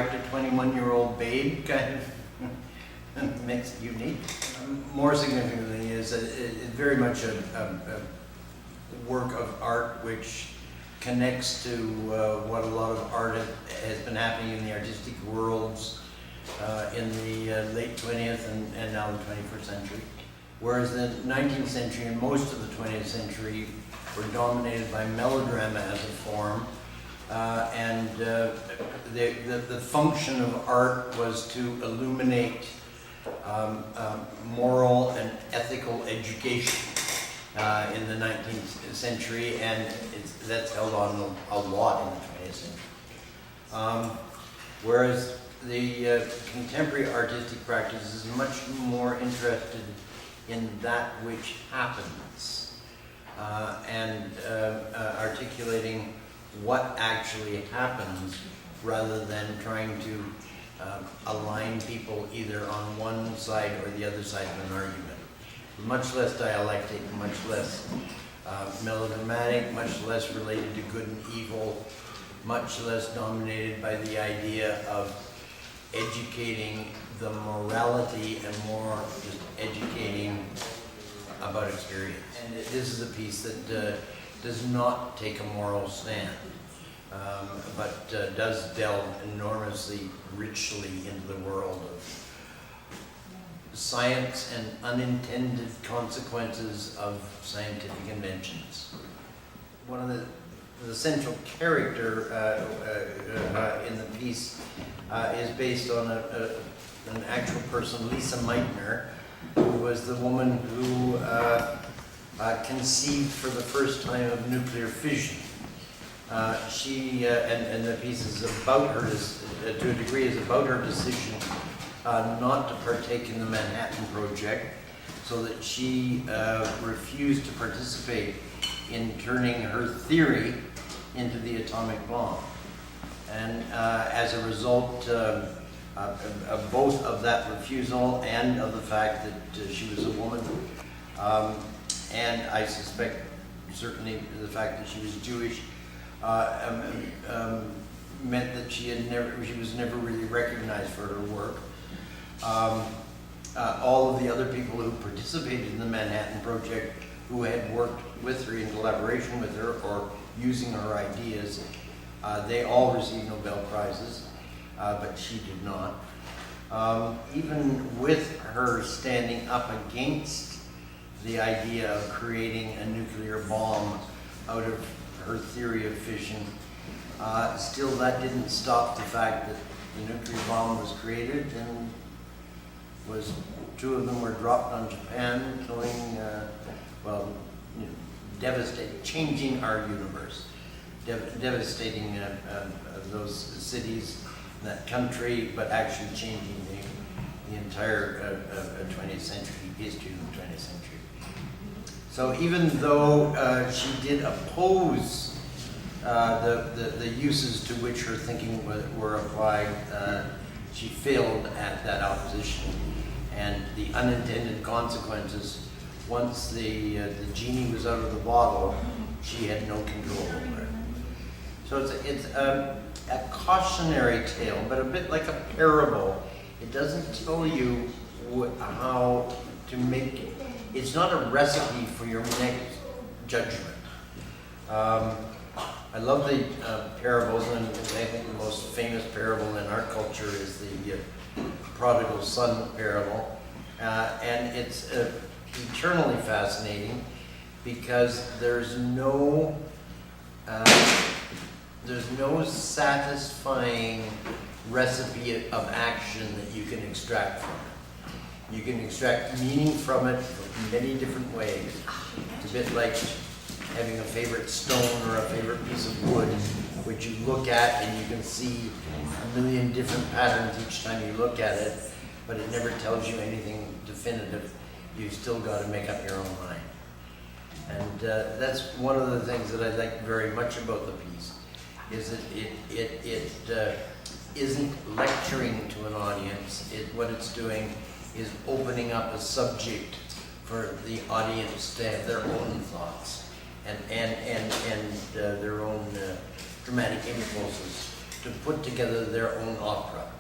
attract a 21-year-old babe kind of makes it unique. More significantly is that it's very much a work of art which connects to what a lot of art has been happening in the artistic worlds in the late 20th and now the 21st century. Whereas the 19th century and most of the 20th century were dominated by melodrama as a form, and the function of art was to illuminate moral and ethical education in the 19th century, and that's held on a lot in the 20th century. Whereas the contemporary artistic practice is much more interested in that which happens and articulating what actually happens rather than trying to align people either on one side or the other side of an argument. Much less dialectic, much less melodramatic, much less related to good and evil, much less dominated by the idea of educating the morality and more just educating about experience. And this is a piece that does not take a moral stand, but does delve enormously richly into the world of science and unintended consequences of scientific inventions. One of the central character in the piece is based on an actual person, Lise Meitner, who was the woman who conceived for the first time of nuclear fission. And the piece is about her, to a degree, is about her decision not to partake in the Manhattan Project, so that she refused to participate in turning her theory into the atomic bomb. And as a result of both of that refusal and of the fact that she was a woman, and I suspect certainly the fact that she was Jewish, meant that she was never really recognized for her work. All of the other people who participated in the Manhattan Project, who had worked with her in collaboration with her or using her ideas, they all received Nobel Prizes, but she did not. Even with her standing up against the idea of creating a nuclear bomb out of her theory of fission, still that didn't stop the fact that the nuclear bomb was created, and two of them were dropped on Japan, killing, devastating, changing our universe, devastating those cities, that country, but actually changing the entire 20th century, history of the 20th century. So even though she did oppose the uses to which her thinking were applied, she failed at that opposition, and the unintended consequences, once the genie was out of the bottle, she had no control over it. So it's a cautionary tale, but a bit like a parable. It doesn't tell you how to make it. It's not a recipe for your next judgment. I love the parables, and I think the most famous parable in our culture is the prodigal son parable. And it's eternally fascinating because there's no satisfying recipe of action that you can extract from it. You can extract meaning from it in many different ways. It's a bit like having a favorite stone or a favorite piece of wood, which you look at and you can see a million different patterns each time you look at it, but it never tells you anything definitive. You've still got to make up your own mind. And that's one of the things that I like very much about the piece, is that it isn't lecturing to an audience. What it's doing is opening up a subject for the audience to have their own thoughts and their own dramatic impulses to put together their own opera.